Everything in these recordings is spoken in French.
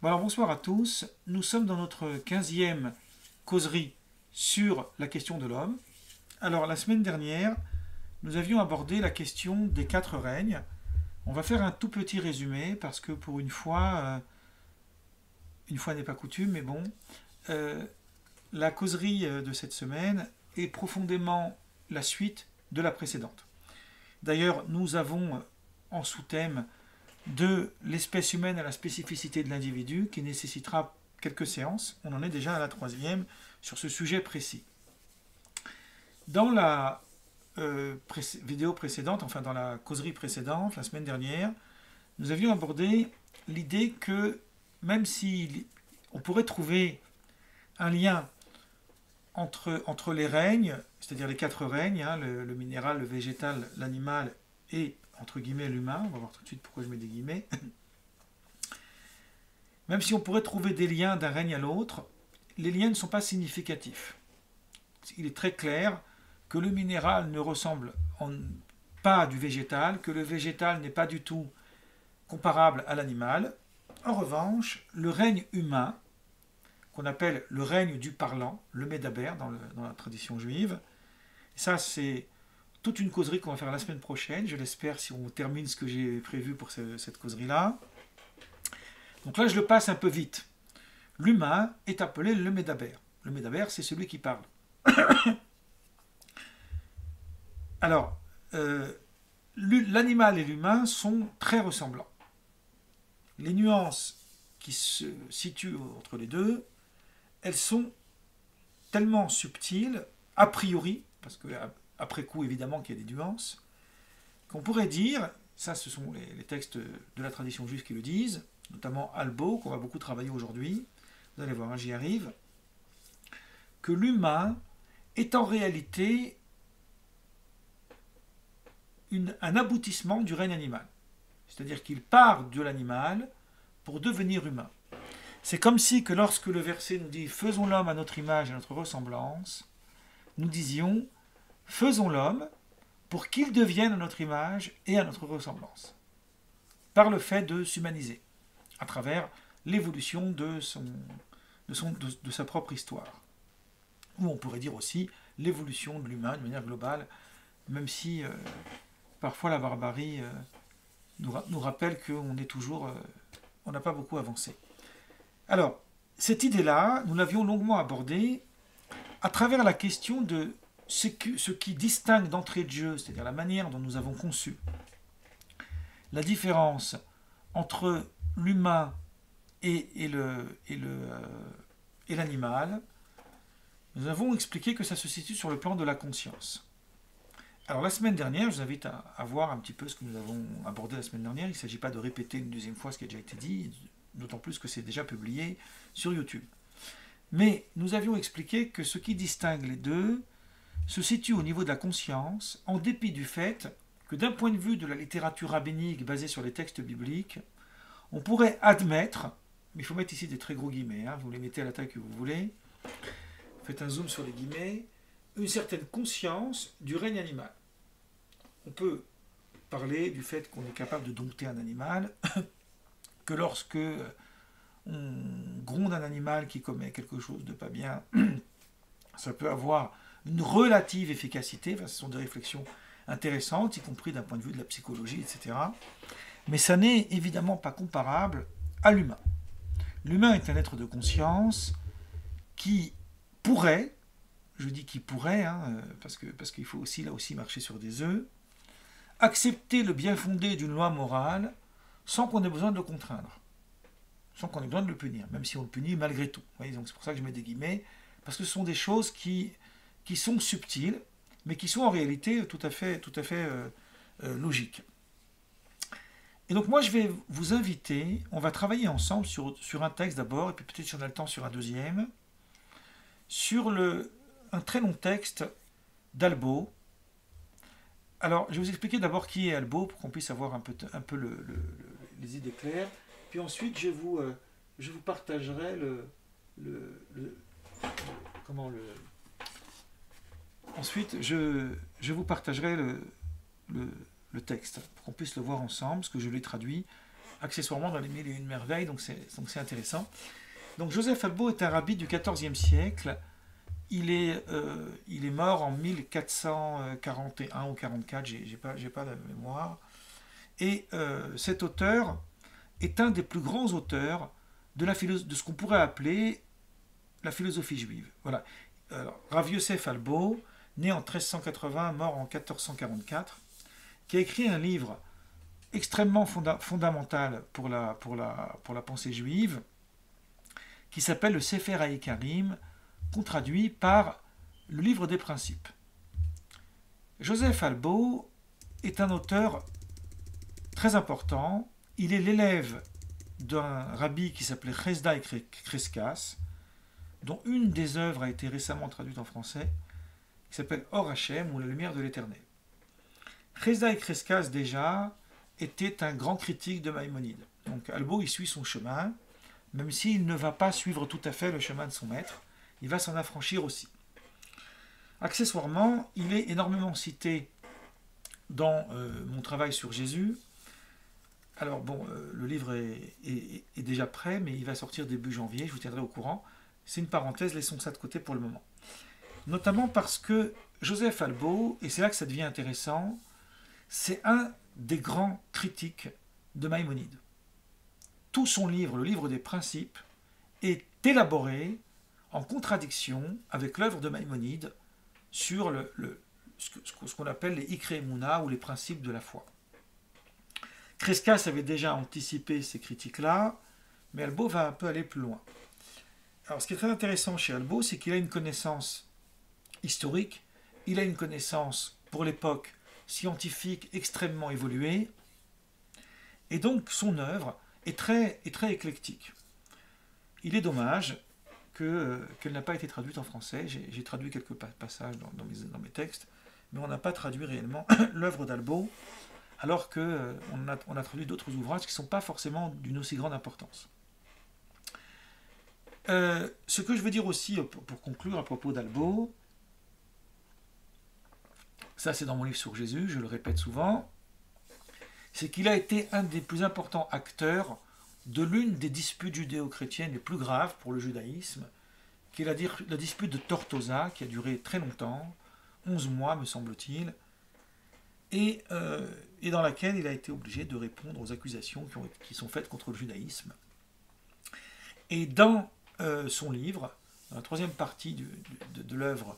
Bon alors bonsoir à tous, nous sommes dans notre 15e causerie sur la question de l'homme. Alors la semaine dernière, nous avions abordé la question des quatre règnes. On va faire un tout petit résumé parce que pour une fois n'est pas coutume, mais bon, euh, la causerie de cette semaine est profondément la suite de la précédente. D'ailleurs, nous avons en sous-thème de l'espèce humaine à la spécificité de l'individu qui nécessitera quelques séances. On en est déjà à la troisième sur ce sujet précis. Dans la vidéo précédente, enfin dans la causerie précédente, la semaine dernière, nous avions abordé l'idée que même si on pourrait trouver un lien entre les règnes, c'est-à-dire les quatre règnes, hein, le minéral, le végétal, l'animal et, entre guillemets, l'humain, on va voir tout de suite pourquoi je mets des guillemets, même si on pourrait trouver des liens d'un règne à l'autre, les liens ne sont pas significatifs. Il est très clair que le minéral ne ressemble pas du végétal, que le végétal n'est pas du tout comparable à l'animal. En revanche, le règne humain, qu'on appelle le règne du parlant, le Médaber dans la tradition juive, ça c'est toute une causerie qu'on va faire la semaine prochaine, je l'espère, si on termine ce que j'ai prévu pour cette causerie-là. Donc là, je le passe un peu vite. L'humain est appelé le Médaber. Le Médaber, c'est celui qui parle. Alors, l'animal et l'humain sont très ressemblants. Les nuances qui se situent entre les deux, elles sont tellement subtiles, a priori, parce qu'après coup, évidemment, qu'il y a des nuances, qu'on pourrait dire, ça ce sont les textes de la tradition juive qui le disent, notamment Albo, qu'on va beaucoup travailler aujourd'hui, vous allez voir, hein, j'y arrive, que l'humain est en réalité un aboutissement du règne animal. C'est-à-dire qu'il part de l'animal pour devenir humain. C'est comme si que lorsque le verset nous dit « Faisons l'homme à notre image et à notre ressemblance », nous disions « Faisons l'homme pour qu'il devienne à notre image et à notre ressemblance », par le fait de s'humaniser, à travers l'évolution de sa propre histoire. Ou on pourrait dire aussi l'évolution de l'humain de manière globale, même si parfois la barbarie nous rappelle qu'on est toujours, on n'a pas beaucoup avancé. Alors, cette idée-là, nous l'avions longuement abordée à travers la question de ce qui distingue d'entrée de jeu, c'est-à-dire la manière dont nous avons conçu la différence entre l'humain et l'animal. Nous avons expliqué que ça se situe sur le plan de la conscience. Alors la semaine dernière, je vous invite à voir un petit peu ce que nous avons abordé la semaine dernière. Il ne s'agit pas de répéter une deuxième fois ce qui a déjà été dit, d'autant plus que c'est déjà publié sur YouTube. Mais nous avions expliqué que ce qui distingue les deux se situe au niveau de la conscience, en dépit du fait que d'un point de vue de la littérature rabbinique basée sur les textes bibliques, on pourrait admettre, mais il faut mettre ici des très gros guillemets, hein, vous les mettez à la taille que vous voulez, faites un zoom sur les guillemets, une certaine conscience du règne animal. On peut parler du fait qu'on est capable de dompter un animal, que lorsque on gronde un animal qui commet quelque chose de pas bien, ça peut avoir une relative efficacité, enfin, ce sont des réflexions intéressantes, y compris d'un point de vue de la psychologie, etc. Mais ça n'est évidemment pas comparable à l'humain. L'humain est un être de conscience qui pourrait, je dis qu'il pourrait, hein, parce qu'il faut aussi là aussi marcher sur des œufs, accepter le bien fondé d'une loi morale sans qu'on ait besoin de le contraindre, sans qu'on ait besoin de le punir, même si on le punit malgré tout. Vous voyez, donc c'est pour ça que je mets des guillemets, parce que ce sont des choses qui sont subtiles, mais qui sont en réalité tout à fait logiques. Et donc moi je vais vous inviter, on va travailler ensemble sur un texte d'abord, et puis peut-être si on a le temps sur un deuxième, sur un très long texte d'Albo. Alors je vais vous expliquer d'abord qui est Albo, pour qu'on puisse avoir un peu les idées claires, puis ensuite je vous partagerai ensuite je vous partagerai le texte, pour qu'on puisse le voir ensemble, parce que je l'ai traduit accessoirement dans les Mille et une merveilles, donc c'est intéressant. Donc Joseph Albo est un rabbi du XIVe siècle. Il est mort en 1441 ou 44, j'ai pas la mémoire. Et cet auteur est un des plus grands auteurs de ce qu'on pourrait appeler la philosophie juive. Voilà. Alors, Rav Yosef Albo, né en 1380, mort en 1444, qui a écrit un livre extrêmement fondamental pour la pensée juive, qui s'appelle le Sefer HaIkarim, qu'on traduit par le livre des principes. Joseph Albo est un auteur très important. Il est l'élève d'un rabbi qui s'appelait Chesdai Crescas, dont une des œuvres a été récemment traduite en français, qui s'appelle Or Hashem, ou la lumière de l'éternel. Chesdai Crescas, déjà, était un grand critique de Maïmonide. Donc Albo, il suit son chemin, même s'il ne va pas suivre tout à fait le chemin de son maître, il va s'en affranchir aussi. Accessoirement, il est énormément cité dans mon travail sur Jésus. Alors bon, le livre est déjà prêt, mais il va sortir début janvier, je vous tiendrai au courant. C'est une parenthèse, laissons ça de côté pour le moment. Notamment parce que Joseph Albo, et c'est là que ça devient intéressant, c'est un des grands critiques de Maïmonide. Tout son livre, le livre des principes, est élaboré en contradiction avec l'œuvre de Maïmonide sur ce qu'on appelle les Ikre Emuna, ou les principes de la foi. Crescas avait déjà anticipé ces critiques-là, mais Albo va un peu aller plus loin. Alors, ce qui est très intéressant chez Albo, c'est qu'il a une connaissance historique, il a une connaissance, pour l'époque, scientifique extrêmement évoluée, et donc son œuvre est très éclectique. Il est dommage qu'elle n'a pas été traduite en français. J'ai traduit quelques passages dans mes textes, mais on n'a pas traduit réellement l'œuvre d'Albo, alors qu'on a traduit d'autres ouvrages qui ne sont pas forcément d'une aussi grande importance. Ce que je veux dire aussi, pour conclure à propos d'Albo, ça c'est dans mon livre sur Jésus, je le répète souvent, c'est qu'il a été un des plus importants acteurs de l'une des disputes judéo-chrétiennes les plus graves pour le judaïsme, qui est la dispute de Tortosa, qui a duré très longtemps, 11 mois me semble-t-il, et dans laquelle il a été obligé de répondre aux accusations qui sont faites contre le judaïsme. Et dans son livre, dans la troisième partie de l'œuvre,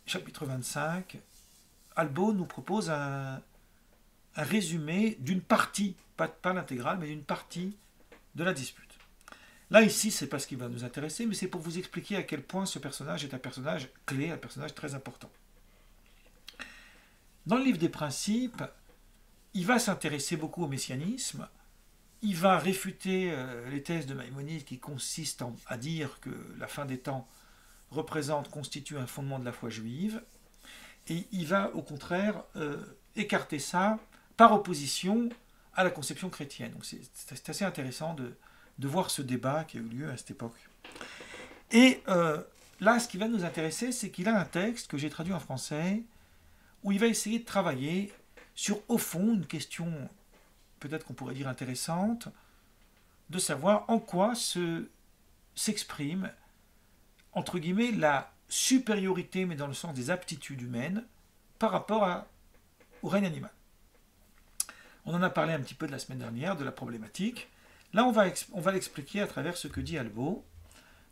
chapitre 25, Albo nous propose un résumé d'une partie, pas l'intégrale, mais d'une partie de la dispute. Là, ici, c'est pas ce qui va nous intéresser, mais c'est pour vous expliquer à quel point ce personnage est un personnage clé, un personnage très important. Dans le livre des principes, il va s'intéresser beaucoup au messianisme, il va réfuter les thèses de Maïmonide qui consistent à dire que la fin des temps constitue un fondement de la foi juive, et il va au contraire écarter ça par opposition à la conception chrétienne. Donc c'est assez intéressant de voir ce débat qui a eu lieu à cette époque. Et là, ce qui va nous intéresser, c'est qu'il a un texte que j'ai traduit en français, où il va essayer de travailler sur, au fond, une question peut-être qu'on pourrait dire intéressante, de savoir en quoi s'exprime, entre guillemets, la supériorité, mais dans le sens des aptitudes humaines, par rapport au règne animal. On en a parlé un petit peu de la semaine dernière, de la problématique. Là, on va l'expliquer à travers ce que dit Albo.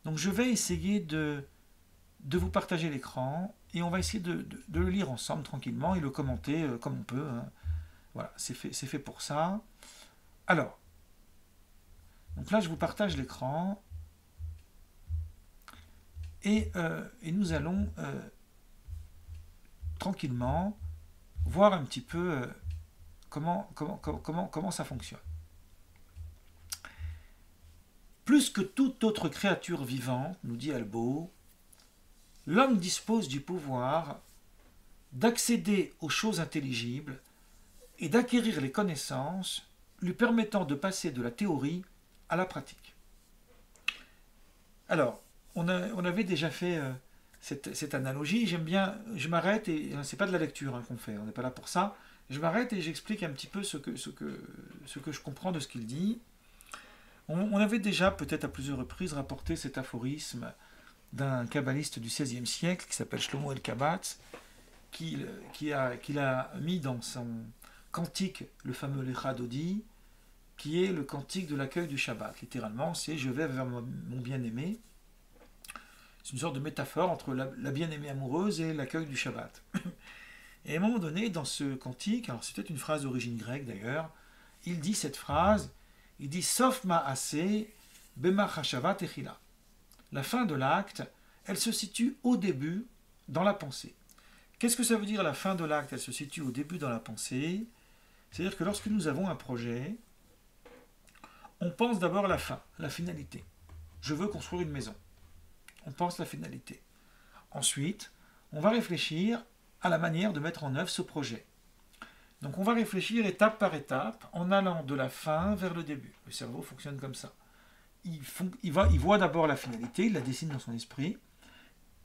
Donc, je vais essayer de vous partager l'écran, et on va essayer de le lire ensemble tranquillement, et le commenter comme on peut. Hein. Voilà, c'est fait pour ça. Alors, donc là, je vous partage l'écran, et nous allons tranquillement voir un petit peu comment ça fonctionne. Plus que toute autre créature vivante, nous dit Albo, l'homme dispose du pouvoir d'accéder aux choses intelligibles et d'acquérir les connaissances lui permettant de passer de la théorie à la pratique. Alors, on avait déjà fait cette analogie, j'aime bien, je m'arrête, et c'est pas de la lecture qu'on fait, on n'est pas là pour ça, je m'arrête et j'explique un petit peu ce que je comprends de ce qu'il dit. On avait déjà, peut-être à plusieurs reprises, rapporté cet aphorisme d'un kabbaliste du XVIe siècle qui s'appelle Shlomo El-Kabbatz, qu'il a mis dans son cantique, le fameux Lecha Dodi, qui est le cantique de l'accueil du Shabbat. Littéralement, c'est je vais vers mon bien-aimé. C'est une sorte de métaphore entre la bien-aimée amoureuse et l'accueil du Shabbat. Et à un moment donné, dans ce cantique, alors c'est peut-être une phrase d'origine grecque d'ailleurs, il dit cette phrase, il dit Sof ma'aseh bemach hashavat echila. La fin de l'acte, elle se situe au début dans la pensée. Qu'est-ce que ça veut dire la fin de l'acte? Elle se situe au début dans la pensée. C'est-à-dire que lorsque nous avons un projet, on pense d'abord à la fin, la finalité. Je veux construire une maison. On pense la finalité. Ensuite, on va réfléchir à la manière de mettre en œuvre ce projet. Donc on va réfléchir étape par étape en allant de la fin vers le début. Le cerveau fonctionne comme ça. Il voit d'abord la finalité, il la dessine dans son esprit,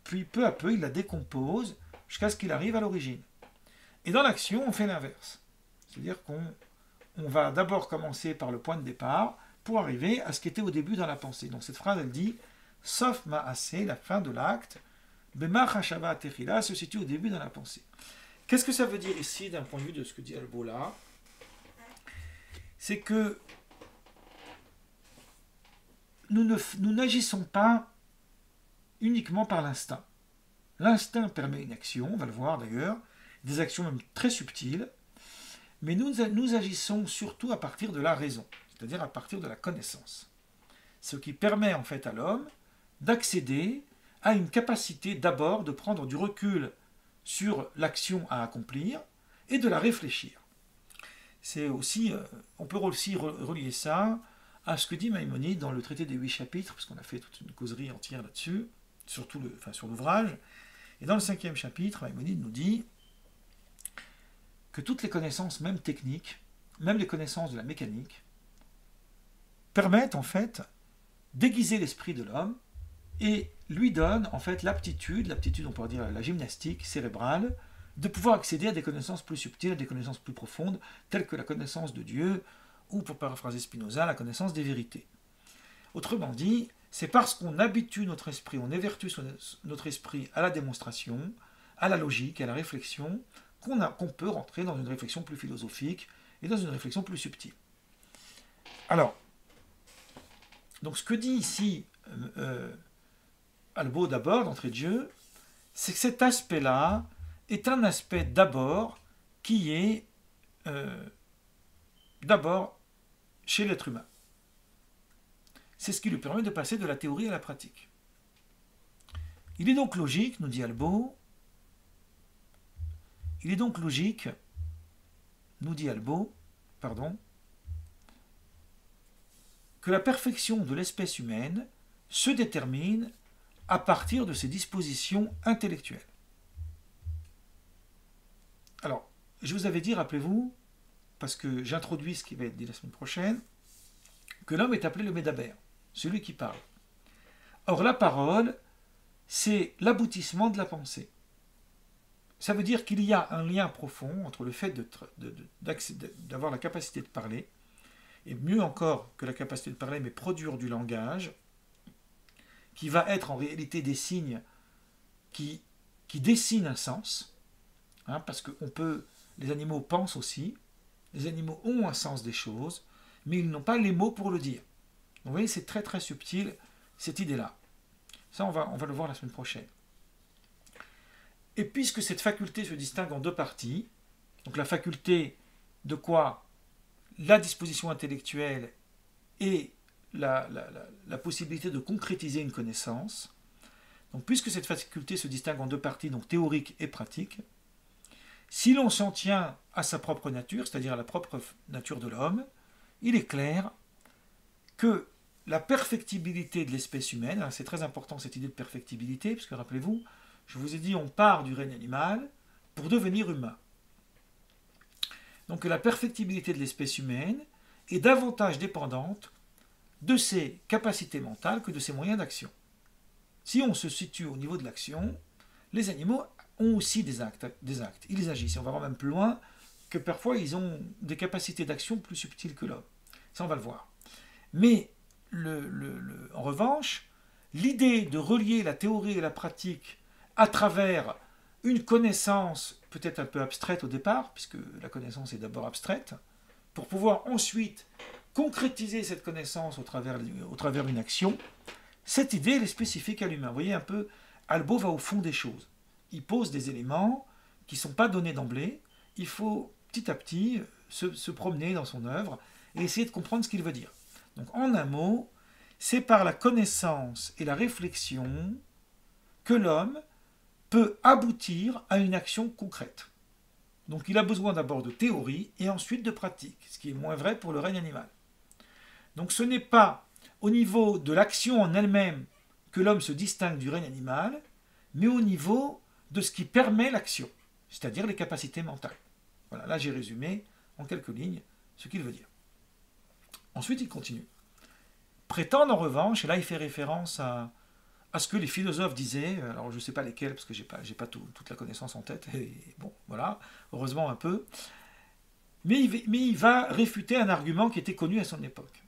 puis peu à peu il la décompose jusqu'à ce qu'il arrive à l'origine. Et dans l'action, on fait l'inverse. C'est-à-dire qu'on va d'abord commencer par le point de départ pour arriver à ce qui était au début dans la pensée. Donc cette phrase, elle dit « Sauf ma'aseh », la fin de l'acte, « Bemach hashavat techila » se situe au début dans la pensée. Qu'est-ce que ça veut dire ici, d'un point de vue de ce que dit Albo là? C'est que nous n'agissons pas uniquement par l'instinct. L'instinct permet une action, on va le voir d'ailleurs, des actions même très subtiles, mais nous agissons surtout à partir de la raison, c'est-à-dire à partir de la connaissance. Ce qui permet en fait à l'homme d'accéder à une capacité d'abord de prendre du recul sur l'action à accomplir et de la réfléchir. C'est aussi, on peut aussi relier ça à ce que dit Maïmonide dans le traité des 8 chapitres, parce qu'on a fait toute une causerie entière là-dessus, sur l'ouvrage. Et dans le 5e chapitre, Maïmonide nous dit que toutes les connaissances, même techniques, même les connaissances de la mécanique, permettent en fait d'aiguiser l'esprit de l'homme et lui donnent en fait l'aptitude on pourrait dire la gymnastique cérébrale, de pouvoir accéder à des connaissances plus subtiles, à des connaissances plus profondes, telles que la connaissance de Dieu, ou pour paraphraser Spinoza, la connaissance des vérités. Autrement dit, c'est parce qu'on habitue notre esprit, on évertue notre esprit à la démonstration, à la logique, à la réflexion, qu'on peut rentrer dans une réflexion plus philosophique et dans une réflexion plus subtile. Alors, donc ce que dit ici Albo d'abord, d'entrée de jeu, c'est que cet aspect-là est un aspect d'abord qui est d'abord chez l'être humain. C'est ce qui lui permet de passer de la théorie à la pratique. Il est donc logique, nous dit Albo, que la perfection de l'espèce humaine se détermine à partir de ses dispositions intellectuelles. Alors, je vous avais dit, rappelez-vous, parce que j'introduis ce qui va être dit la semaine prochaine, que l'homme est appelé le Médaber, celui qui parle. Or, la parole, c'est l'aboutissement de la pensée. Ça veut dire qu'il y a un lien profond entre le fait d'avoir la capacité de parler, et mieux encore que la capacité de parler, mais produire du langage, qui va être en réalité des signes qui dessinent un sens, parce que les animaux pensent aussi, les animaux ont un sens des choses, mais ils n'ont pas les mots pour le dire. Donc, vous voyez, c'est très très subtil, cette idée-là. Ça, on va le voir la semaine prochaine. Et puisque cette faculté se distingue en deux parties, donc la faculté de quoi? La disposition intellectuelle et la possibilité de concrétiser une connaissance. Donc, puisque cette faculté se distingue en deux parties, donc théorique et pratique, si l'on s'en tient à sa propre nature, c'est-à-dire à la propre nature de l'homme, il est clair que la perfectibilité de l'espèce humaine, c'est très important cette idée de perfectibilité, parce que rappelez-vous, je vous ai dit, on part du règne animal pour devenir humain. Donc la perfectibilité de l'espèce humaine est davantage dépendante de ses capacités mentales que de ses moyens d'action. Si on se situe au niveau de l'action, les animaux ont aussi des actes, ils agissent. Et on va voir même plus loin, que parfois ils ont des capacités d'action plus subtiles que l'homme. Ça, on va le voir. Mais, en revanche, l'idée de relier la théorie et la pratique à travers une connaissance peut-être un peu abstraite au départ, puisque la connaissance est d'abord abstraite, pour pouvoir ensuite concrétiser cette connaissance au travers d'une action, cette idée elle est spécifique à l'humain. Vous voyez un peu, Albo va au fond des choses. Il pose des éléments qui ne sont pas donnés d'emblée. Il faut petit à petit se promener dans son œuvre et essayer de comprendre ce qu'il veut dire. Donc en un mot, c'est par la connaissance et la réflexion que l'homme peut aboutir à une action concrète. Donc il a besoin d'abord de théorie et ensuite de pratique, ce qui est moins vrai pour le règne animal. Donc ce n'est pas au niveau de l'action en elle-même que l'homme se distingue du règne animal, mais au niveau de ce qui permet l'action, c'est-à-dire les capacités mentales. Voilà, là j'ai résumé en quelques lignes ce qu'il veut dire. Ensuite il continue. Prétendre en revanche, et là il fait référence à ce que les philosophes disaient, alors je ne sais pas lesquels, parce que je n'ai pas toute la connaissance en tête, et bon, voilà, heureusement un peu, mais il va réfuter un argument qui était connu à son époque.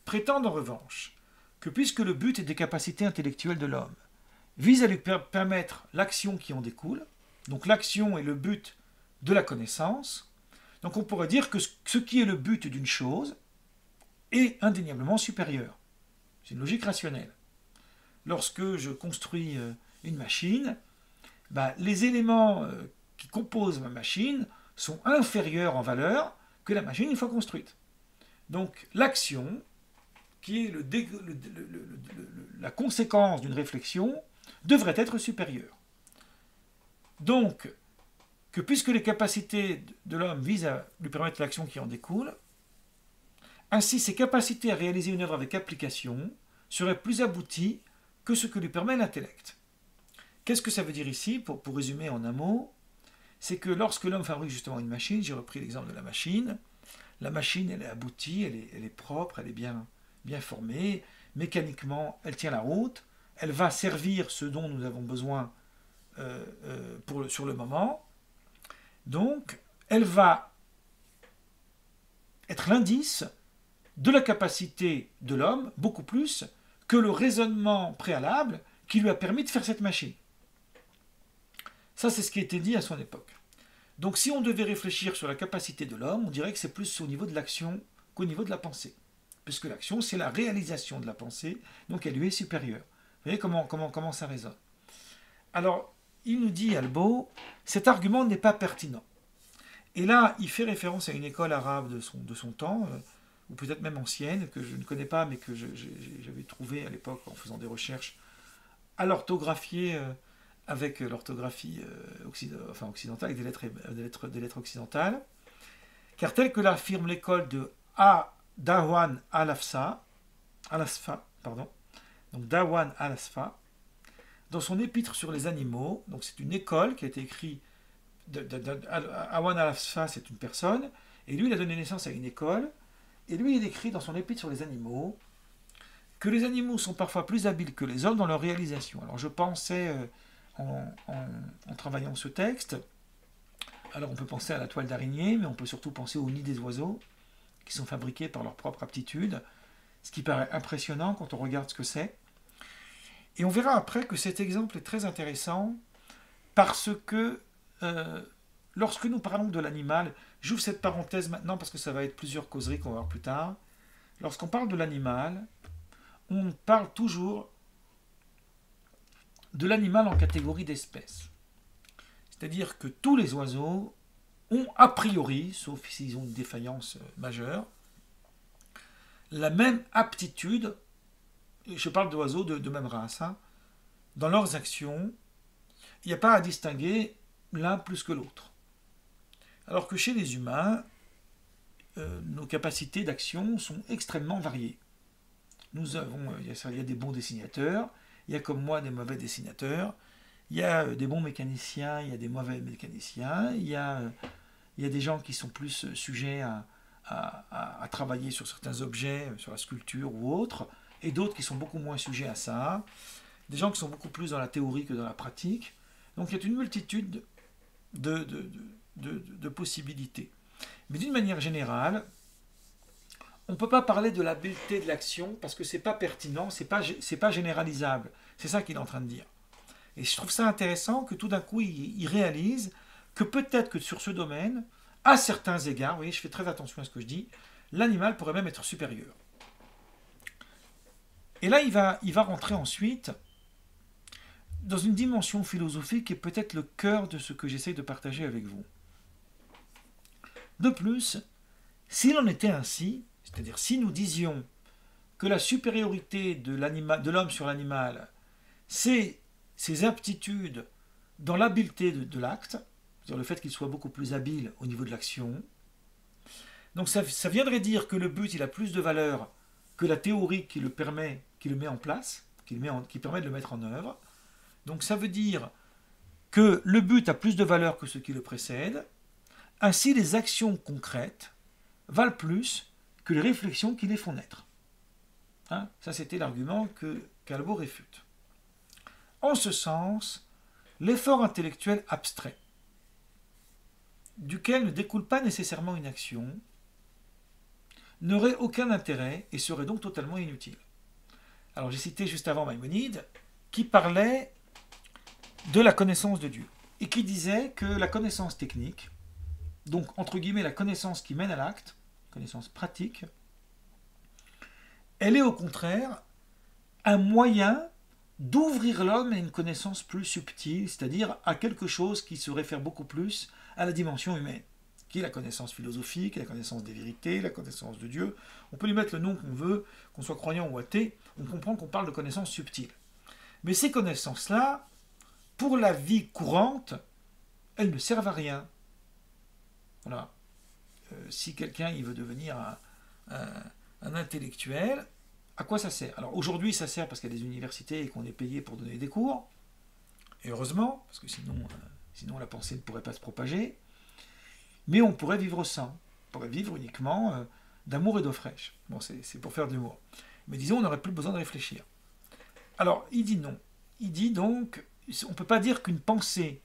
Prétendre en revanche que puisque le but des capacités intellectuelles de l'homme vise à lui permettre l'action qui en découle, donc l'action est le but de la connaissance, donc on pourrait dire que ce qui est le but d'une chose est indéniablement supérieur. C'est une logique rationnelle. Lorsque je construis une machine, les éléments qui composent ma machine sont inférieurs en valeur que la machine une fois construite. Donc l'action, qui est la conséquence d'une réflexion, devrait être supérieure. Donc, que puisque les capacités de l'homme visent à lui permettre l'action qui en découle, ainsi ses capacités à réaliser une œuvre avec application seraient plus abouties que ce que lui permet l'intellect. Qu'est-ce que ça veut dire ici, pour résumer en un mot? C'est que lorsque l'homme fabrique justement une machine, j'ai repris l'exemple de la machine elle est aboutie, elle est propre, elle est bien formée, mécaniquement elle tient la route, elle va servir ce dont nous avons besoin sur le moment, donc elle va être l'indice de la capacité de l'homme, beaucoup plus que le raisonnement préalable qui lui a permis de faire cette machine. Ça, c'est ce qui a été dit à son époque. Donc si on devait réfléchir sur la capacité de l'homme, on dirait que c'est plus au niveau de l'action qu'au niveau de la pensée. Puisque l'action, c'est la réalisation de la pensée, donc elle lui est supérieure. Vous voyez comment ça résonne. Alors, il nous dit, Albo, cet argument n'est pas pertinent. Et là, il fait référence à une école arabe de son temps, ou peut-être même ancienne, que je ne connais pas, mais que j'avais trouvé à l'époque en faisant des recherches, à l'orthographier avec l'orthographie occidentale, avec des lettres occidentales, car tel que l'affirme l'école de Dawan al-Asfa, donc Dawan al-Asfa, dans son épître sur les animaux, donc c'est une école qui a été écrite, Dawan al-Asfa c'est une personne, et lui il a donné naissance à une école, et lui il écrit dans son épître sur les animaux que les animaux sont parfois plus habiles que les hommes dans leur réalisation. Alors je pensais, en travaillant ce texte, alors on peut penser à la toile d'araignée, mais on peut surtout penser au nid des oiseaux, qui sont fabriqués par leur propre aptitude, ce qui paraît impressionnant quand on regarde ce que c'est. Et on verra après que cet exemple est très intéressant, parce que lorsque nous parlons de l'animal, j'ouvre cette parenthèse maintenant parce que ça va être plusieurs causeries qu'on va voir plus tard, lorsqu'on parle de l'animal, on parle toujours de l'animal en catégorie d'espèces. C'est-à-dire que tous les oiseaux ont a priori, sauf s'ils ont une défaillance majeure, la même aptitude, je parle d'oiseaux de même race, dans leurs actions, il n'y a pas à distinguer l'un plus que l'autre. Alors que chez les humains, nos capacités d'action sont extrêmement variées. Il y a des bons dessinateurs, il y a comme moi des mauvais dessinateurs, il y a des bons mécaniciens, il y a des mauvais mécaniciens, il y a des gens qui sont plus sujets à travailler sur certains objets, sur la sculpture ou autre, et d'autres qui sont beaucoup moins sujets à ça, des gens qui sont beaucoup plus dans la théorie que dans la pratique. Donc il y a une multitude de de possibilités. Mais d'une manière générale, on ne peut pas parler de l'habileté de l'action parce que ce n'est pas pertinent, ce n'est pas généralisable. C'est ça qu'il est en train de dire. Et je trouve ça intéressant que tout d'un coup, il réalise que peut-être que sur ce domaine, à certains égards, vous voyez, je fais très attention à ce que je dis, l'animal pourrait même être supérieur. Et là, il va rentrer ensuite dans une dimension philosophique qui est peut-être le cœur de ce que j'essaie de partager avec vous. De plus, s'il en était ainsi, c'est-à-dire si nous disions que la supériorité de l'homme sur l'animal, c'est ses aptitudes dans l'habileté de l'acte, c'est-à-dire le fait qu'il soit beaucoup plus habile au niveau de l'action, donc ça viendrait dire que le but il a plus de valeur que la théorie qui le met en place, qui permet de le mettre en œuvre. Donc ça veut dire que le but a plus de valeur que ce qui le précède. Ainsi, les actions concrètes valent plus que les réflexions qui les font naître. Hein, ça, c'était l'argument que Calbo réfute. En ce sens, l'effort intellectuel abstrait, duquel ne découle pas nécessairement une action, n'aurait aucun intérêt et serait donc totalement inutile. Alors j'ai cité juste avant Maïmonide, qui parlait de la connaissance de Dieu, et qui disait que la connaissance technique, donc entre guillemets la connaissance qui mène à l'acte, connaissance pratique, elle est au contraire un moyen d'ouvrir l'homme à une connaissance plus subtile, c'est-à-dire à quelque chose qui se réfère beaucoup plus à la dimension humaine, qui est la connaissance philosophique, la connaissance des vérités, la connaissance de Dieu. On peut lui mettre le nom qu'on veut, qu'on soit croyant ou athée, on comprend qu'on parle de connaissances subtiles. Mais ces connaissances-là, pour la vie courante, elles ne servent à rien. Voilà. Si quelqu'un il veut devenir un intellectuel, à quoi ça sert? Alors aujourd'hui, ça sert parce qu'il y a des universités et qu'on est payé pour donner des cours. Et heureusement, parce que sinon la pensée ne pourrait pas se propager. Mais on pourrait vivre sans. On pourrait vivre uniquement d'amour et d'eau fraîche. Bon, c'est pour faire de l'humour. Mais disons, on n'aurait plus besoin de réfléchir. Alors, il dit non. Il dit donc, on ne peut pas dire qu'une pensée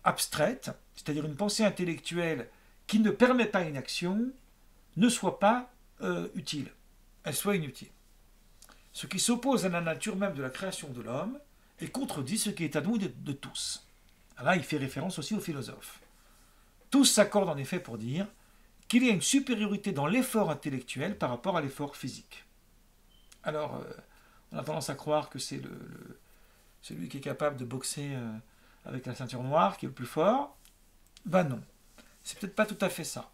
abstraite, c'est-à-dire une pensée intellectuelle qui ne permet pas une action, ne soit pas utile. Elle soit inutile. Ce qui s'oppose à la nature même de la création de l'homme et contredit ce qui est à nous de tous. Alors là, il fait référence aussi aux philosophes. Tous s'accordent en effet pour dire qu'il y a une supériorité dans l'effort intellectuel par rapport à l'effort physique. Alors, on a tendance à croire que c'est celui qui est capable de boxer avec la ceinture noire qui est le plus fort. Ben non, c'est peut-être pas tout à fait ça.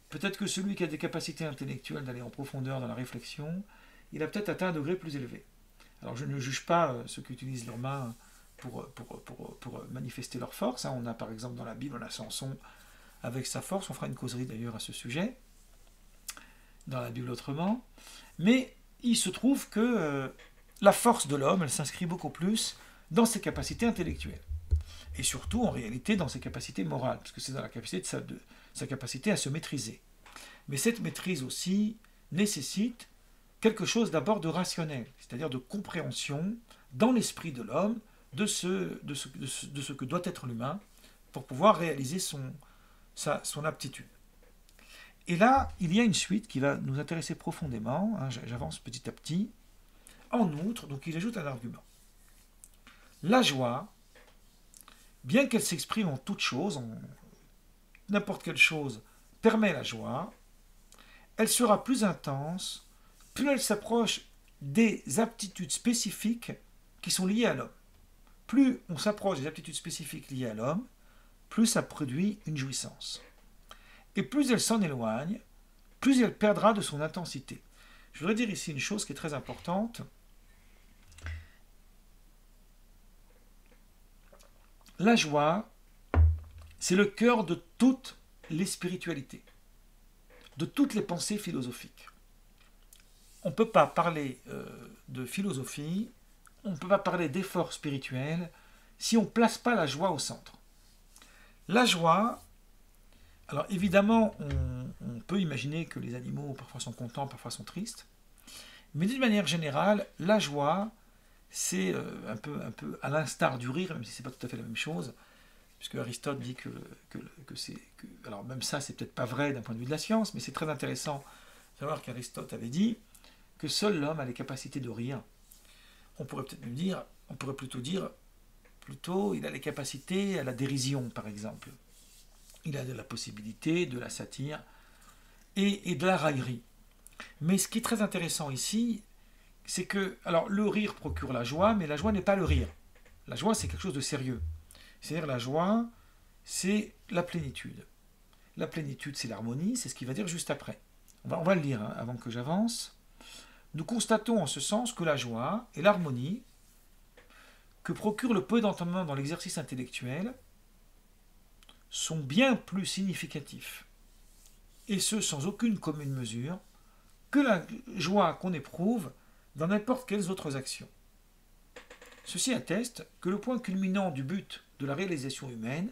Peut-être que celui qui a des capacités intellectuelles d'aller en profondeur dans la réflexion, il a peut-être atteint un degré plus élevé. Alors je ne juge pas ceux qui utilisent leurs mains pour manifester leur force. On a par exemple dans la Bible, on a Samson avec sa force, on fera une causerie d'ailleurs à ce sujet, dans la Bible autrement. Mais il se trouve que la force de l'homme, elle s'inscrit beaucoup plus dans ses capacités intellectuelles. Et surtout, en réalité, dans ses capacités morales, parce que c'est dans la capacité de sa capacité à se maîtriser. Mais cette maîtrise aussi nécessite quelque chose d'abord de rationnel, c'est-à-dire de compréhension dans l'esprit de l'homme de ce que doit être l'humain pour pouvoir réaliser son aptitude. Et là, il y a une suite qui va nous intéresser profondément, j'avance petit à petit. En outre, donc il ajoute un argument. La joie, bien qu'elle s'exprime en toute chose, n'importe quelle chose permet la joie, elle sera plus intense plus elle s'approche des aptitudes spécifiques qui sont liées à l'homme. Plus on s'approche des aptitudes spécifiques liées à l'homme, plus ça produit une jouissance. Et plus elle s'en éloigne, plus elle perdra de son intensité. Je voudrais dire ici une chose qui est très importante. La joie, c'est le cœur de toutes les spiritualités, de toutes les pensées philosophiques. On ne peut pas parler de philosophie, on ne peut pas parler d'effort spirituel si on ne place pas la joie au centre. La joie, alors évidemment, on peut imaginer que les animaux parfois sont contents, parfois sont tristes, mais d'une manière générale, la joie, c'est un peu à l'instar du rire, même si ce n'est pas tout à fait la même chose, puisque Aristote dit que c'est... alors même ça, c'est peut-être pas vrai d'un point de vue de la science, mais c'est très intéressant de savoir qu'Aristote avait dit que seul l'homme a les capacités de rire. On pourrait peut-être même dire, on pourrait plutôt dire, il a les capacités à la dérision, par exemple. Il a de la possibilité de la satire et de la raillerie. Mais ce qui est très intéressant ici, c'est que, alors le rire procure la joie, mais la joie n'est pas le rire. La joie, c'est quelque chose de sérieux. C'est-à-dire la joie, c'est la plénitude. La plénitude, c'est l'harmonie, c'est ce qu'il va dire juste après. On va le lire hein, avant que j'avance. Nous constatons en ce sens que la joie et l'harmonie que procure le peu d'entendement dans l'exercice intellectuel sont bien plus significatifs, et ce sans aucune commune mesure, que la joie qu'on éprouve dans n'importe quelles autres actions. Ceci atteste que le point culminant du but de la réalisation humaine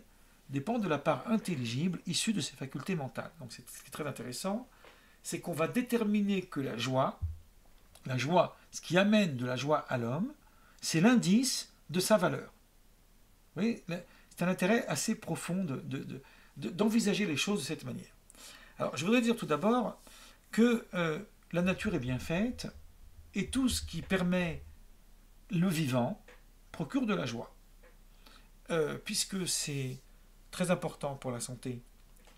dépend de la part intelligible issue de ses facultés mentales. Donc ce qui est très intéressant, c'est qu'on va déterminer que la joie, ce qui amène de la joie à l'homme, c'est l'indice de sa valeur. Vous voyez, c'est un intérêt assez profond d'envisager les choses de cette manière. Alors, je voudrais dire tout d'abord que la nature est bien faite et tout ce qui permet le vivant procure de la joie. Puisque c'est très important pour la santé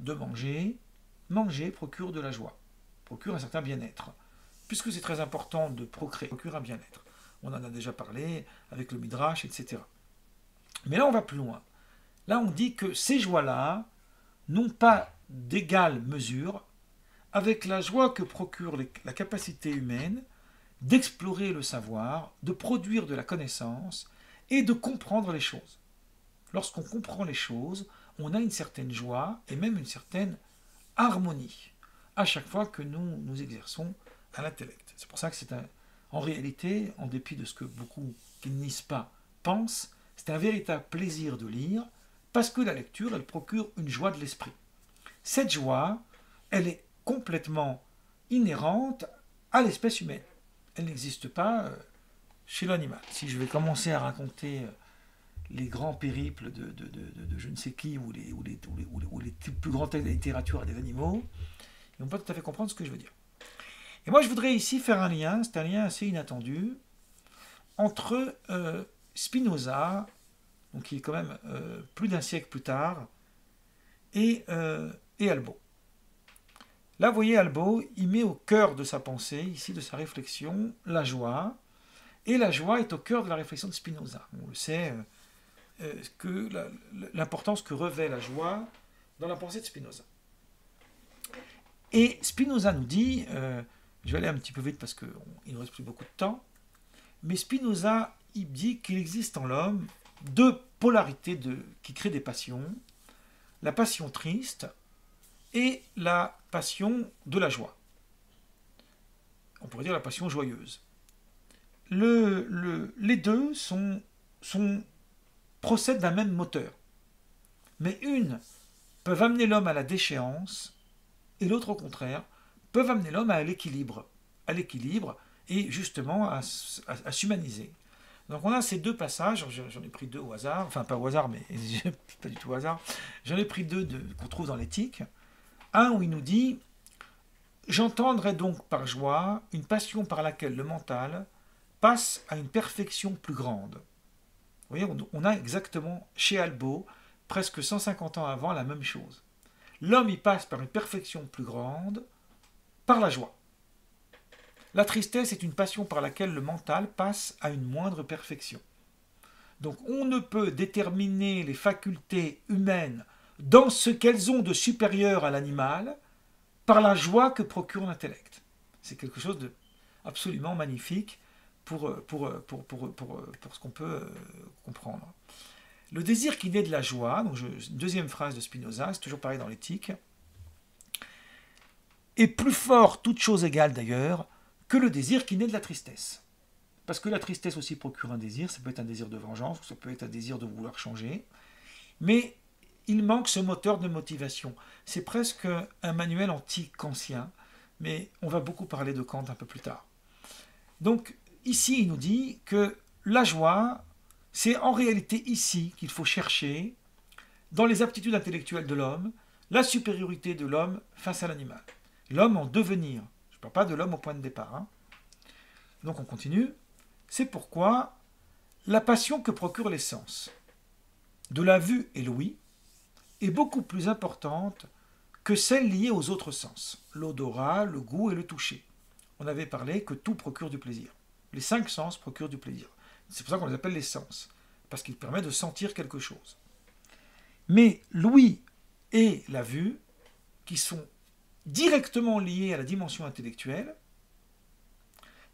de manger, manger procure de la joie, procure un certain bien-être. Puisque c'est très important de procréer, procure un bien-être. On en a déjà parlé avec le Midrash, etc. Mais là, on va plus loin. Là, on dit que ces joies-là n'ont pas d'égale mesure avec la joie que procure la capacité humaine d'explorer le savoir, de produire de la connaissance et de comprendre les choses. Lorsqu'on comprend les choses, on a une certaine joie et même une certaine harmonie à chaque fois que nous nous exerçons à l'intellect. C'est pour ça que en réalité, en dépit de ce que beaucoup qui ne lisent pas pensent, c'est un véritable plaisir de lire parce que la lecture, elle procure une joie de l'esprit. Cette joie, elle est complètement inhérente à l'espèce humaine. Elle n'existe pas chez l'animal. Si je vais commencer à raconter les grands périples de je ne sais qui ou les plus grands textes de la littérature des animaux, ils ne vont pas tout à fait comprendre ce que je veux dire. Et moi, je voudrais ici faire un lien, c'est un lien assez inattendu, entre Spinoza, donc qui est quand même plus d'un siècle plus tard, et Albo. Là, vous voyez, Albo, il met au cœur de sa pensée, ici, de sa réflexion, la joie, et la joie est au cœur de la réflexion de Spinoza. On le sait, que l'importance que revêt la joie dans la pensée de Spinoza. Et Spinoza nous dit, je vais aller un petit peu vite parce qu'il ne nous reste plus beaucoup de temps, mais Spinoza, il dit qu'il existe en l'homme deux polarités qui créent des passions, la passion triste et la passion de la joie. On pourrait dire la passion joyeuse. Les deux procèdent d'un même moteur. Mais une peuvent amener l'homme à la déchéance et l'autre, au contraire, peuvent amener l'homme à l'équilibre et justement à s'humaniser. Donc on a ces deux passages, j'en ai pris deux au hasard, enfin pas au hasard, mais pas du tout au hasard, j'en ai pris deux qu'on trouve dans l'éthique. Un où il nous dit « J'entendrai donc par joie une passion par laquelle le mental passe à une perfection plus grande. » Vous voyez, on a exactement chez Albo, presque 150 ans avant, la même chose. L'homme y passe par une perfection plus grande, par la joie. La tristesse est une passion par laquelle le mental passe à une moindre perfection. Donc on ne peut déterminer les facultés humaines dans ce qu'elles ont de supérieur à l'animal par la joie que procure l'intellect. C'est quelque chose d'absolument magnifique pour ce qu'on peut comprendre. Le désir qui naît de la joie, donc deuxième phrase de Spinoza, c'est toujours pareil dans l'éthique, est plus fort, toute chose égale d'ailleurs, que le désir qui naît de la tristesse. Parce que la tristesse aussi procure un désir, ça peut être un désir de vengeance, ça peut être un désir de vouloir changer, mais il manque ce moteur de motivation. C'est presque un manuel anti-kantien, mais on va beaucoup parler de Kant un peu plus tard. Donc ici, il nous dit que la joie, c'est en réalité ici qu'il faut chercher dans les aptitudes intellectuelles de l'homme, la supériorité de l'homme face à l'animal. L'homme en devenir. Je ne parle pas de l'homme au point de départ. Hein. Donc on continue. C'est pourquoi la passion que procurent les sens, de la vue et l'ouïe, est beaucoup plus importante que celle liée aux autres sens, l'odorat, le goût et le toucher. On avait parlé que tout procure du plaisir. Les 5 sens procurent du plaisir. C'est pour ça qu'on les appelle les sens, parce qu'ils permettent de sentir quelque chose. Mais l'ouïe et la vue, qui sont directement liés à la dimension intellectuelle,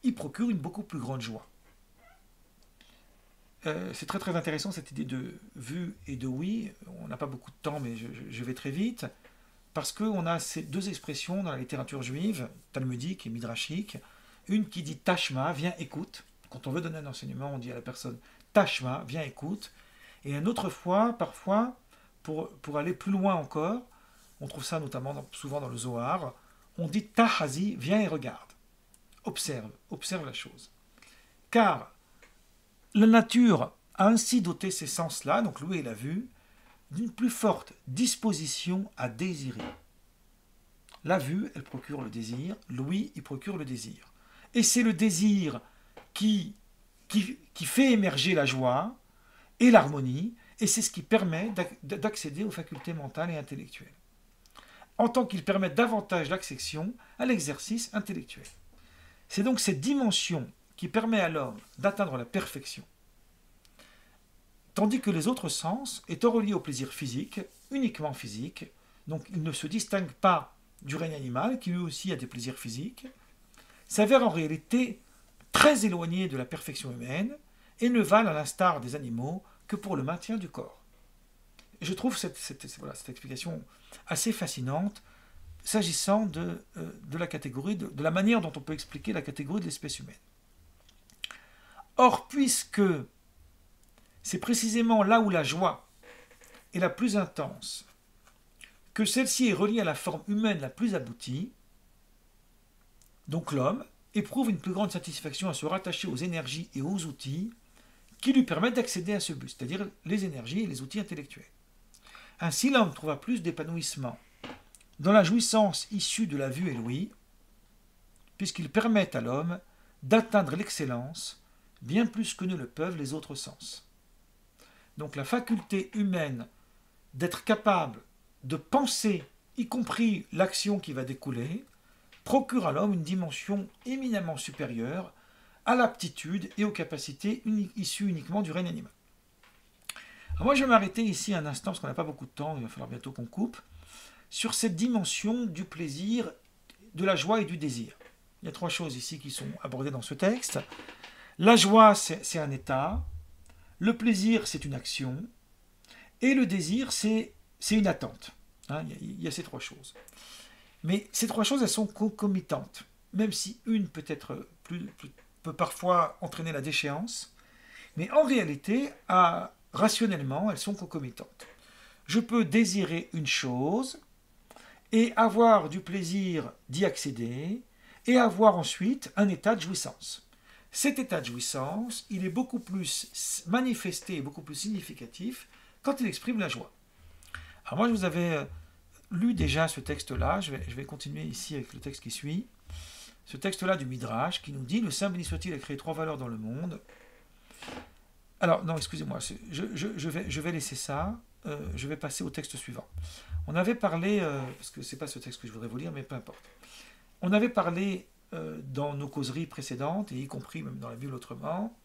ils procurent une beaucoup plus grande joie. C'est très très intéressant cette idée de vue et de ouïe. On n'a pas beaucoup de temps, mais je vais très vite. Parce qu'on a ces 2 expressions dans la littérature juive, talmudique et midrashique. Une qui dit tashma, viens écoute. Quand on veut donner un enseignement, on dit à la personne tashma, viens écoute. Et une autre fois, parfois, pour aller plus loin encore, on trouve ça notamment souvent dans le Zohar, on dit tahazi, viens et regarde. Observe la chose. Car la nature a ainsi doté ces sens-là, donc l'ouïe et la vue, d'une plus forte disposition à désirer. La vue, elle procure le désir, l'ouïe, il procure le désir. Et c'est le désir qui fait émerger la joie et l'harmonie, et c'est ce qui permet d'accéder aux facultés mentales et intellectuelles, en tant qu'ils permettent davantage l'accession à l'exercice intellectuel. C'est donc cette dimension qui permet à l'homme d'atteindre la perfection, tandis que les autres sens, étant reliés au plaisir physique, uniquement physique, donc ils ne se distinguent pas du règne animal, qui lui aussi a des plaisirs physiques, s'avèrent en réalité très éloignés de la perfection humaine et ne valent, à l'instar des animaux, que pour le maintien du corps. Je trouve cette explication assez fascinante, s'agissant de la catégorie, de la manière dont on peut expliquer la catégorie de l'espèce humaine. Or, puisque c'est précisément là où la joie est la plus intense, que celle-ci est reliée à la forme humaine la plus aboutie, donc l'homme éprouve une plus grande satisfaction à se rattacher aux énergies et aux outils qui lui permettent d'accéder à ce but, c'est-à-dire les énergies et les outils intellectuels. Ainsi, l'homme trouva plus d'épanouissement dans la jouissance issue de la vue et l'ouïe, puisqu'ils permettent à l'homme d'atteindre l'excellence bien plus que ne le peuvent les autres sens. Donc la faculté humaine d'être capable de penser, y compris l'action qui va découler, procure à l'homme une dimension éminemment supérieure à l'aptitude et aux capacités issues uniquement du règne animal. Alors moi je vais m'arrêter ici un instant, parce qu'on n'a pas beaucoup de temps, il va falloir bientôt qu'on coupe, sur cette dimension du plaisir, de la joie et du désir. Il y a 3 choses ici qui sont abordées dans ce texte. La joie, c'est un état, le plaisir, c'est une action, et le désir, c'est une attente. Hein, il y a ces 3 choses. Mais ces 3 choses, elles sont concomitantes, même si une peut parfois entraîner la déchéance, mais en réalité, rationnellement, elles sont concomitantes. Je peux désirer une chose et avoir du plaisir d'y accéder, et avoir ensuite un état de jouissance. Cet état de jouissance, il est beaucoup plus manifesté et beaucoup plus significatif quand il exprime la joie. Alors moi, je vous avais lu déjà ce texte-là, je vais continuer ici avec le texte qui suit. Ce texte-là du Midrash qui nous dit « Le Saint béni soit-il a créé 3 valeurs dans le monde ». Alors, non, excusez-moi, je vais laisser ça, je vais passer au texte suivant. On avait parlé, parce que ce n'est pas ce texte que je voudrais vous lire, mais peu importe. On avait parlé dans nos causeries précédentes, et y compris même dans la Bible autrement,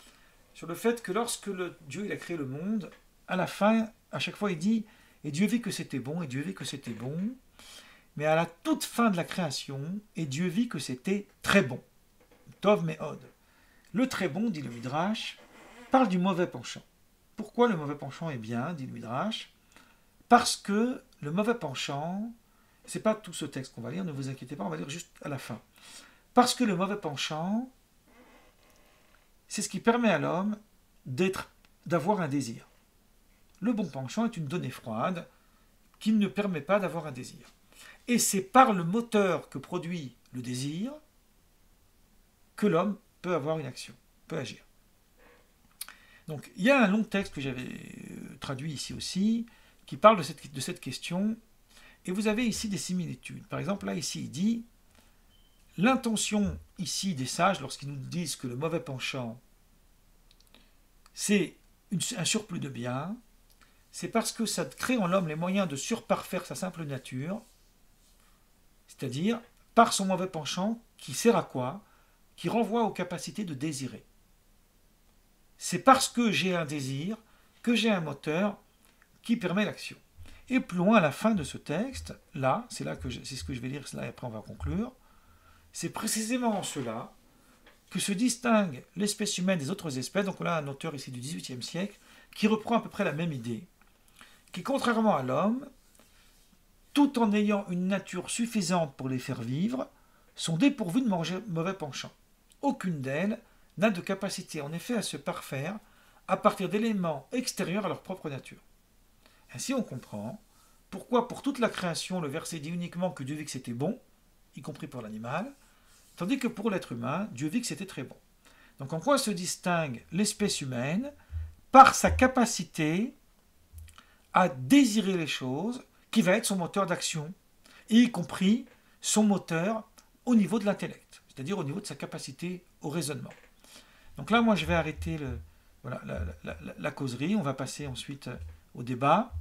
sur le fait que lorsque Dieu il a créé le monde, à la fin, à chaque fois il dit « Et Dieu vit que c'était bon, et Dieu vit que c'était bon ». Mais à la toute fin de la création, et Dieu vit que c'était très bon. Tov Me'od. Le très bon, dit le Midrash, parle du mauvais penchant. Pourquoi le mauvais penchant est bien, dit le Midrash? Parce que le mauvais penchant, c'est pas tout ce texte qu'on va lire, ne vous inquiétez pas, on va lire juste à la fin. Parce que le mauvais penchant, c'est ce qui permet à l'homme d'avoir un désir. Le bon penchant est une donnée froide qui ne permet pas d'avoir un désir. Et c'est par le moteur que produit le désir que l'homme peut avoir une action, peut agir. Donc, il y a un long texte que j'avais traduit ici aussi, qui parle de cette question. Et vous avez ici des similitudes. Par exemple, là, ici, il dit l'intention ici des sages, lorsqu'ils nous disent que le mauvais penchant, c'est un surplus de bien, c'est parce que ça crée en l'homme les moyens de surparfaire sa simple nature, c'est-à-dire par son mauvais penchant qui sert à quoi? Qui renvoie aux capacités de désirer. C'est parce que j'ai un désir que j'ai un moteur qui permet l'action. Et plus loin, à la fin de ce texte, là, c'est ce que je vais lire, là, et après on va conclure, c'est précisément en cela que se distingue l'espèce humaine des autres espèces. Donc là, un auteur ici du XVIIIe siècle qui reprend à peu près la même idée, qui, contrairement à l'homme, tout en ayant une nature suffisante pour les faire vivre, sont dépourvues de mauvais penchants. Aucune d'elles n'a de capacité en effet à se parfaire à partir d'éléments extérieurs à leur propre nature. Ainsi on comprend pourquoi pour toute la création le verset dit uniquement que Dieu vit que c'était bon, y compris pour l'animal, tandis que pour l'être humain, Dieu vit que c'était très bon. Donc en quoi se distingue l'espèce humaine? Par sa capacité à désirer les choses, qui va être son moteur d'action, y compris son moteur au niveau de l'intellect, c'est-à-dire au niveau de sa capacité au raisonnement. Donc là, moi, je vais arrêter la causerie, on va passer ensuite au débat.